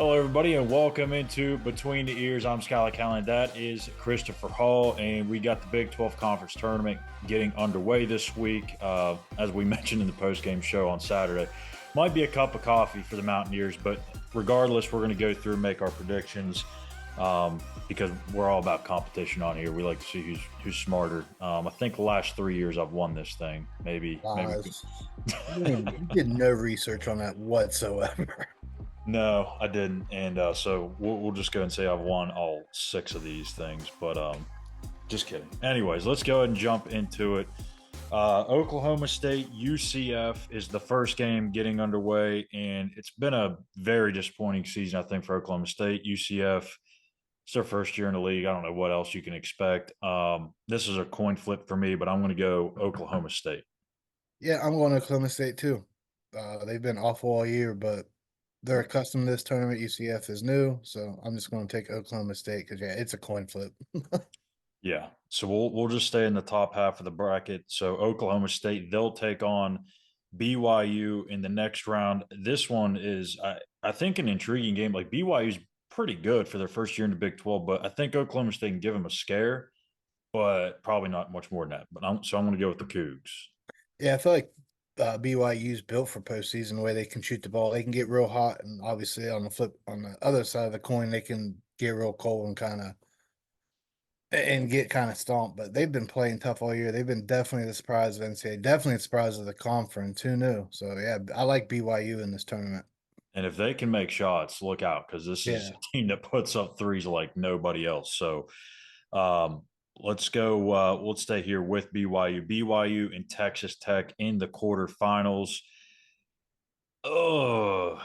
Hello, everybody, and welcome into Between the Ears. I'm Schuyler. That is Christopher Hall, and we got the Big 12 Conference Tournament getting underway this week. As we mentioned in the post-game show on Saturday, might be a cup of coffee for the Mountaineers, but regardless, we're going to go through and make our predictions because we're all about competition on here. We like to see who's smarter. I think the last 3 years I've won this thing. Maybe. Lies. You did no research on that whatsoever. No, I didn't, and so we'll just go and say I've won all six of these things. But just kidding. Anyways, let's go ahead and jump into it. Oklahoma State UCF is the first game getting underway, and it's been a very disappointing season, I think, for Oklahoma State. UCF, it's their first year in the league. I don't know what else you can expect. This is a coin flip for me, but I'm going to go Oklahoma State. Yeah, I'm going to Oklahoma State too. They've been awful all year, but they're accustomed to this tournament. UCF is new, so I'm just going to take Oklahoma State because yeah, it's a coin flip. Yeah. So we'll just stay in the top half of the bracket. So Oklahoma State, they'll take on BYU in the next round. This one is I think an intriguing game. Like BYU's pretty good for their first year in the Big 12, but I think Oklahoma State can give them a scare, but probably not much more than that. But I'm going to go with the Cougs. Yeah, I feel like BYU's built for postseason the way they can shoot the ball. They can get real hot, and obviously on the other side of the coin, they can get real cold and get kind of stomped. But they've been playing tough all year. They've been definitely the surprise of NCAA, definitely the surprise of the conference. Who knew? So yeah, I like BYU in this tournament. And if they can make shots, look out because this is Yeah. a team that puts up threes like nobody else. So um, let's go. We'll stay here with BYU. BYU and Texas Tech in the quarterfinals. Oh,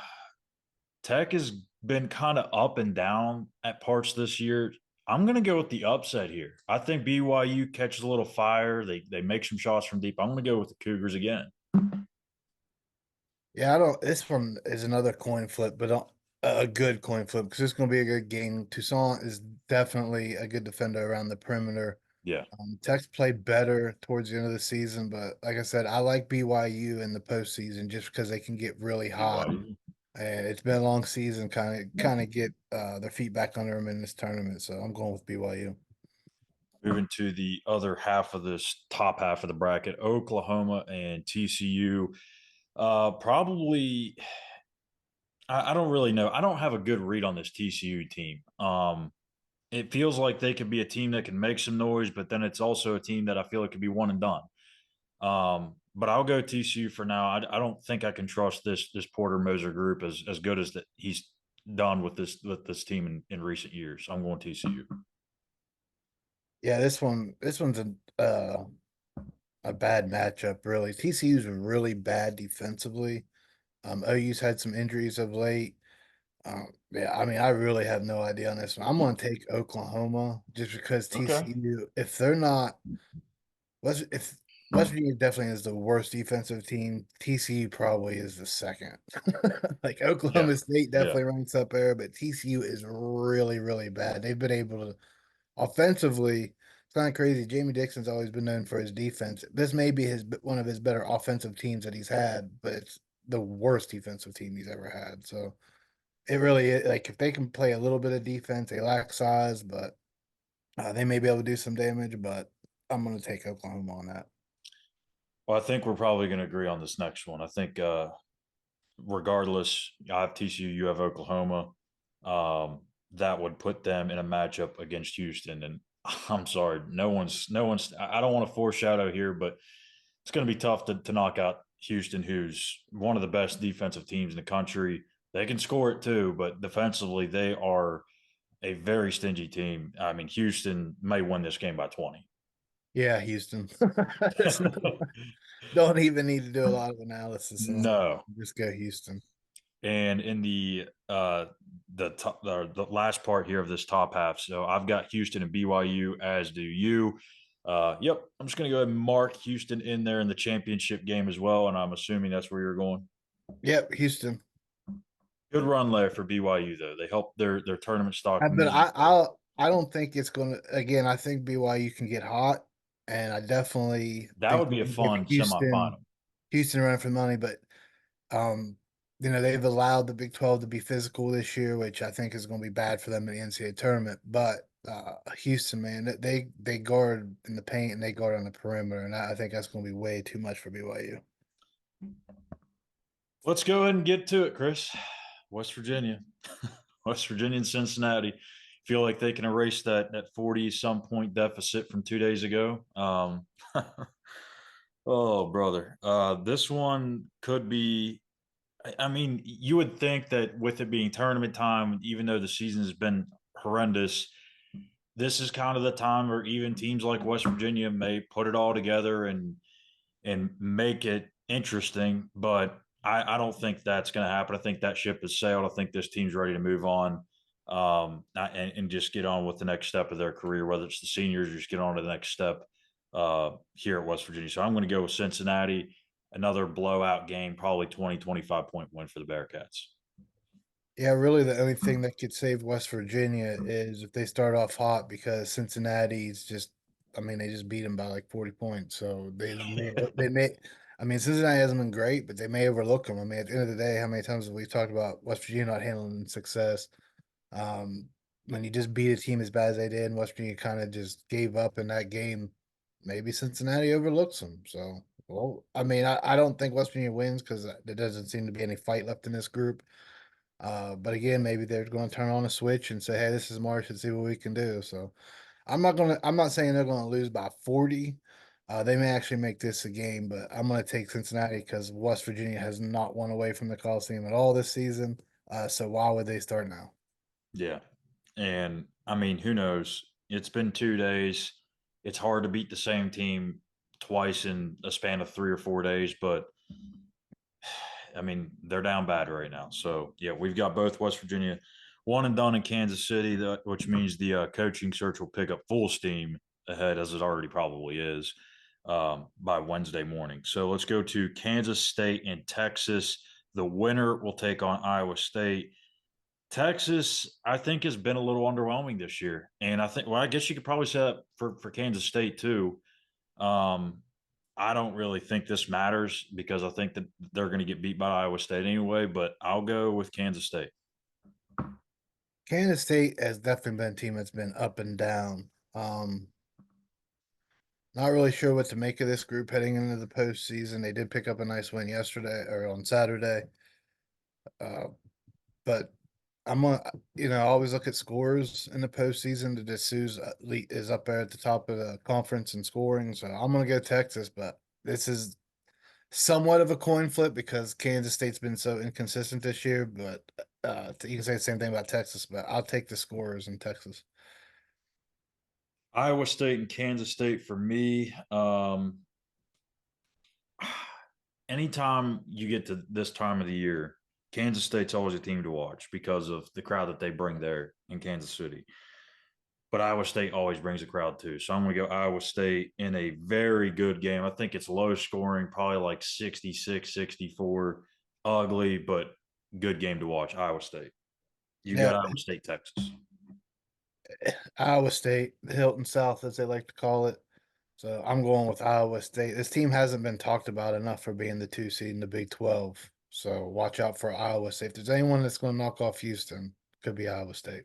Tech has been kind of up and down at parts this year. I'm going to go with the upset here. I think BYU catches a little fire. They make some shots from deep. I'm going to go with the Cougars again. Yeah, I don't. This one is another coin flip, but a good coin flip because it's going to be a good game. Toussaint is definitely a good defender around the perimeter. Yeah, Tech's played better towards the end of the season, but like I said, I like BYU in the postseason just because they can get really hot. BYU. And it's been a long season, kind of get their feet back under them in this tournament. So I'm going with BYU. Moving to the other half of this top half of the bracket, Oklahoma and TCU. Probably, I don't really know. I don't have a good read on this TCU team. It feels like they could be a team that can make some noise, but then it's also a team that I feel like could be one and done. But I'll go TCU for now. I don't think I can trust this Porter Moser group as good as that he's done with this team in recent years. I'm going TCU. Yeah, this one's a bad matchup, really. TCU's really bad defensively. OU's had some injuries of late. Yeah, I mean, I really have no idea on this one. I'm going to take Oklahoma just because Okay. TCU, if they're not, if West Virginia definitely is the worst defensive team, TCU probably is the second. Like Yeah. Oklahoma State Yeah. definitely ranks up there, but TCU is really, really bad. They've been able to offensively. It's kind of crazy. Jamie Dixon's always been known for his defense. This may be his one of his better offensive teams that he's had, but it's the worst defensive team he's ever had. So it really is, like if they can play a little bit of defense, they lack size, but they may be able to do some damage. But I'm going to take Oklahoma on that. Well, I think we're probably going to agree on this next one. I think regardless, I have TCU, you have Oklahoma. That would put them in a matchup against Houston. And I'm sorry, no one's. I don't want to foreshadow here, but it's going to be tough to knock out Houston, who's one of the best defensive teams in the country. They can score it too, but defensively, they are a very stingy team. I mean, Houston may win this game by 20. Yeah, Houston. Don't even need to do a lot of analysis on it. No. Just go Houston. And in the last part here of this top half, so I've got Houston and BYU, as do you. Yep, I'm just going to go ahead and mark Houston in there in the championship game as well, and I'm assuming that's where you're going. Yep, Houston. Good run there for BYU though. They helped their tournament stock But immensely. I don't think it's going to. Again, I think BYU can get hot, and I definitely That think would they be a can give fun semifinal. Houston run for money. But um, they've allowed the Big 12 to be physical this year, which I think is going to be bad for them in the NCAA tournament. But Houston, man, they guard in the paint and they guard on the perimeter, and I think that's going to be way too much for BYU. Let's go ahead and get to it, Chris. West Virginia, West Virginia and Cincinnati feel like they can erase that 40 some point deficit from 2 days ago. Oh, brother, this one could be. I mean, you would think that with it being tournament time, even though the season has been horrendous, this is kind of the time where even teams like West Virginia may put it all together and make it interesting. But I don't think that's going to happen. I think that ship has sailed. I think this team's ready to move on, and just get on with the next step of their career, whether it's the seniors or just get on to the next step here at West Virginia. So I'm going to go with Cincinnati. Another blowout game, probably 20-25 point win for the Bearcats. Yeah, really, the only thing that could save West Virginia is if they start off hot because Cincinnati's just, I mean, they just beat them by like 40 points. So I mean, Cincinnati hasn't been great, but they may overlook them. I mean, at the end of the day, how many times have we talked about West Virginia not handling success? Um, when you just beat a team as bad as they did, and West Virginia kind of just gave up in that game, maybe Cincinnati overlooks them. So, well, I mean, I don't think West Virginia wins because there doesn't seem to be any fight left in this group. But again, maybe they're going to turn on a switch and say, "Hey, this is March and see what we can do." So I'm not saying they're going to lose by 40. They may actually make this a game, but I'm going to take Cincinnati because West Virginia has not won away from the Coliseum at all this season. So why would they start now? Yeah. And I mean, who knows? It's been 2 days. It's hard to beat the same team twice in a span of 3 or 4 days, but I mean, they're down bad right now. So, yeah, we've got both West Virginia one and done in Kansas City, which means the coaching search will pick up full steam ahead, as it already probably is, by Wednesday morning. So, let's go to Kansas State and Texas. The winner will take on Iowa State. Texas, I think, has been a little underwhelming this year, and I think, well, I guess you could probably say that for Kansas State too. Um, I don't really think this matters because I think that they're going to get beat by Iowa State anyway. But I'll go with Kansas State. Kansas State has definitely been a team that's been up and down. Not really sure what to make of this group heading into the postseason. They did pick up a nice win yesterday or on Saturday. Uh, but I'm gonna, I always look at scores in the postseason. The Dessous is up there at the top of the conference in scoring, so I'm gonna go Texas. But this is somewhat of a coin flip because Kansas State's been so inconsistent this year. But you can say the same thing about Texas, but I'll take the scores in Texas. Iowa State and Kansas State for me. Anytime you get to this time of the year, Kansas State's always a team to watch because of the crowd that they bring there in Kansas City. But Iowa State always brings a crowd too. So I'm going to go Iowa State in a very good game. I think it's low scoring, probably like 66, 64. Ugly, but good game to watch. Iowa State. You got Yeah, Iowa State, Texas. Iowa State, the Hilton South, as they like to call it. So I'm going with Iowa State. This team hasn't been talked about enough for being the 2 seed in the Big 12. So watch out for Iowa State. If there's anyone that's going to knock off Houston, could be Iowa State.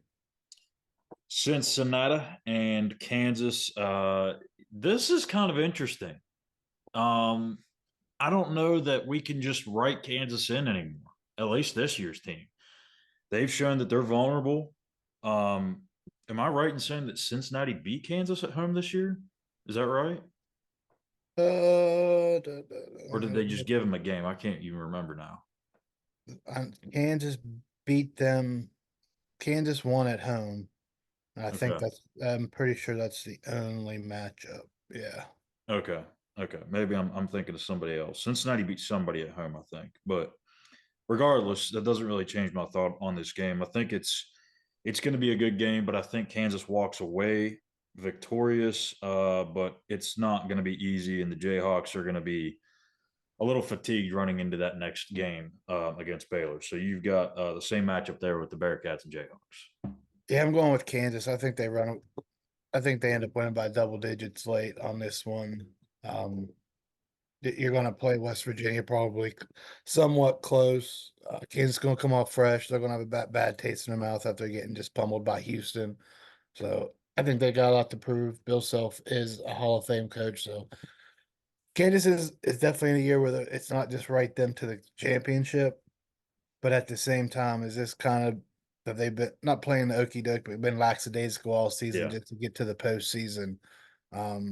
Cincinnati and Kansas. This is kind of interesting. Um, I don't know that we can just write Kansas in anymore, at least this year's team. They've shown that they're vulnerable. Um, am I right in saying that Cincinnati beat Kansas at home this year? Is that right? Or did they just give them a game? I can't even remember now. Kansas beat them. Kansas won at home. I think Okay. I'm pretty sure that's the only matchup. Yeah. Okay. Okay. Maybe I'm thinking of somebody else. Cincinnati beat somebody at home, I think. But regardless, that doesn't really change my thought on this game. I think it's going to be a good game, but I think Kansas walks away victorious. But it's not going to be easy, and the Jayhawks are going to be a little fatigued running into that next game against Baylor. So you've got the same matchup there with the Bearcats and Jayhawks. Yeah, I'm going with Kansas. I think they end up winning by double digits late on this one. Um, that you're going to play West Virginia probably somewhat close. Kansas going to come off fresh. They're going to have a bad taste in their mouth after getting just pummeled by Houston. So I think they got a lot to prove. Bill Self is a Hall of Fame coach. So Kansas is definitely in a year where it's not just right them to the championship, but at the same time, is this kind of that they've been not playing the okey doke, but been lackadaisical all season Yeah. just to get to the postseason.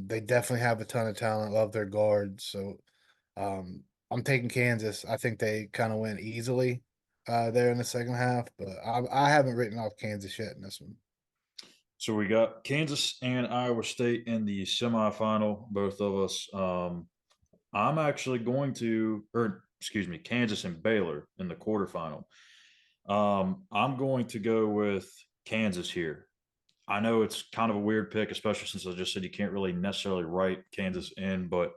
They definitely have a ton of talent, love their guards. So I'm taking Kansas. I think they kind of went easily there in the second half, but I haven't written off Kansas yet in this one. So we got Kansas and Iowa State in the semifinal, both of us. I'm actually going to, or excuse me, Kansas and Baylor in the quarterfinal. I'm going to go with Kansas here. I know it's kind of a weird pick, especially since I just said you can't really necessarily write Kansas in, but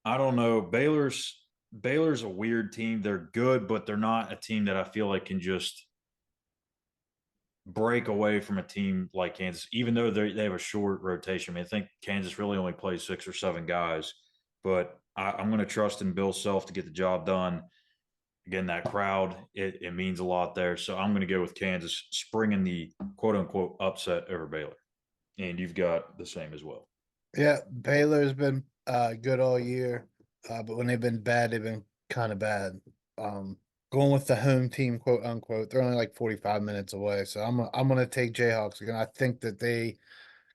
I don't know. Baylor's a weird team. They're good, but they're not a team that I feel like can just break away from a team like Kansas, even though they have a short rotation. I mean, I think Kansas really only plays 6 or 7 guys, but I'm going to trust in Bill Self to get the job done. Again, that crowd, it means a lot there. So I'm going to go with Kansas springing the quote unquote upset over Baylor. And you've got the same as well. Yeah, Baylor's been good all year, but when they've been bad, they've been kind of bad. Um, Going with the home team, quote unquote, they're only like 45 minutes away, so I'm gonna take Jayhawks again. I think that they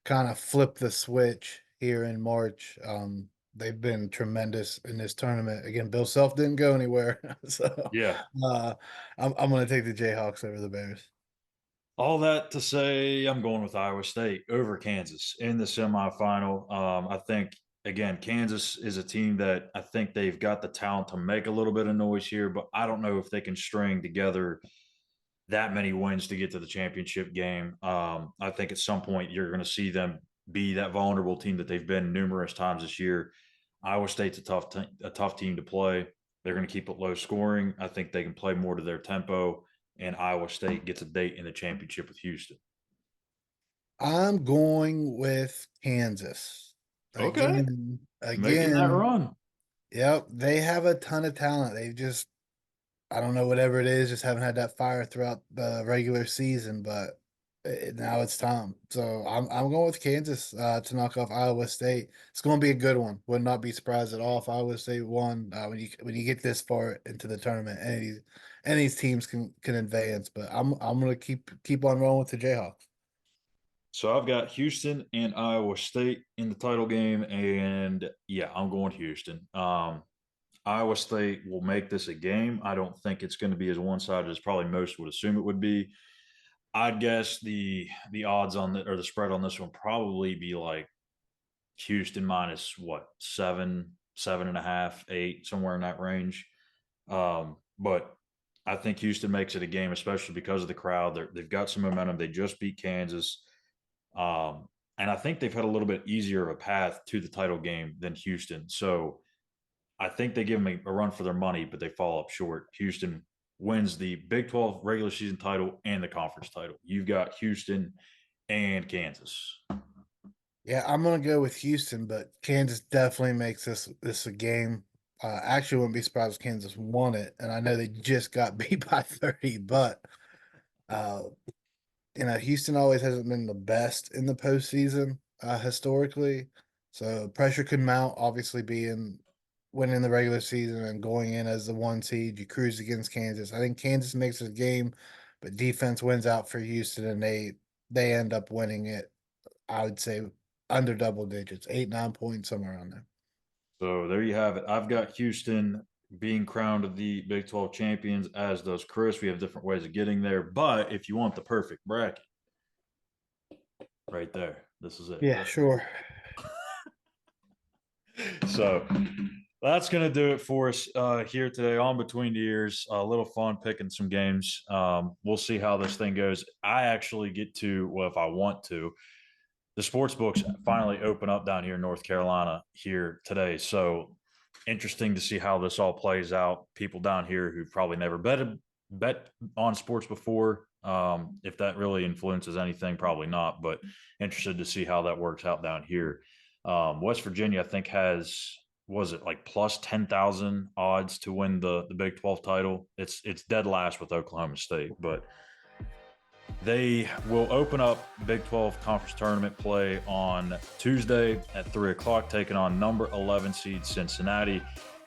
kind of flipped the switch here in March. They've been tremendous in this tournament. Again, Bill Self didn't go anywhere, so Yeah. uh, I'm gonna take the Jayhawks over the Bears. All that to say, I'm going with Iowa State over Kansas in the semifinal. I think again, Kansas is a team that I think they've got the talent to make a little bit of noise here, but I don't know if they can string together that many wins to get to the championship game. I think at some point you're going to see them be that vulnerable team that they've been numerous times this year. Iowa State's a tough team to play. They're going to keep it low scoring. I think they can play more to their tempo, and Iowa State gets a date in the championship with Houston. I'm going with Kansas Okay, again. making that Again, run. yep, they have a ton of talent. They just, I don't know, whatever it is, just haven't had that fire throughout the regular season, but now it's time. So I'm going with Kansas to knock off Iowa State. It's going to be a good one. Would not be surprised at all if Iowa State won when you get this far into the tournament. Any of these teams can advance, but I'm going to keep on rolling with the Jayhawks. So I've got Houston and Iowa State in the title game, and yeah, I'm going Houston. Iowa State will make this a game. I don't think it's going to be as one sided as probably most would assume it would be. I'd guess the odds on the or the spread on this one probably be like Houston minus what 7.5, 8, somewhere in that range. But I think Houston makes it a game, especially because of the crowd. They've got some momentum. They just beat Kansas, and I think they've had a little bit easier of a path to the title game than Houston. So I think they give them a run for their money, but they fall up short. Houston wins the Big 12 regular season title and the conference title. You've got Houston and Kansas. Yeah, I'm gonna go with Houston, but Kansas definitely makes this a game. Actually, wouldn't be surprised if Kansas won it, and I know they just got beat by 30, but uh, Houston always hasn't been the best in the postseason historically, so pressure could mount. Obviously, being winning the regular season and going in as the 1 seed, you cruise against Kansas. I think Kansas makes it a game, but defense wins out for Houston, and they end up winning it. I would say under double digits, 8, 9 points, somewhere around there. So there you have it. I've got Houston being crowned the Big 12 champions, as does Chris. We have different ways of getting there. But if you want the perfect bracket, right there, this is it. Yeah, sure. So that's going to do it for us here today on Between the Ears. A little fun picking some games. We'll see how this thing goes. I actually get to, well, if I want to, the sports books finally open up down here in North Carolina here today. So interesting to see how this all plays out. People down here who've probably never bet on sports before. If that really influences anything, probably not, but interested to see how that works out down here. West Virginia, I think, has was it like plus 10,000 odds to win the Big 12 title. It's dead last with Oklahoma State, but they will open up Big 12 conference tournament play on Tuesday at 3 o'clock, taking on number 11 seed Cincinnati.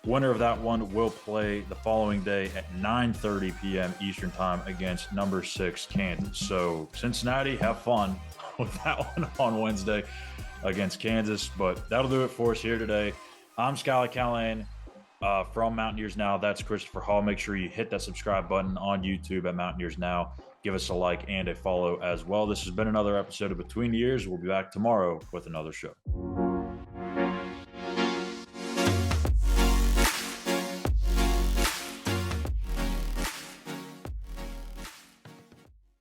Winner of that one will play the following day at 9:30 p.m. Eastern time against number 6 Kansas. So Cincinnati, have fun with that one on Wednesday against Kansas. But that'll do it for us here today. I'm Schuyler Callihan from Mountaineers Now. That's Christopher Hall. Make sure you hit that subscribe button on YouTube at Mountaineers Now. Give us a like and a follow as well. This has been another episode of Between the Ears. We'll be back tomorrow with another show.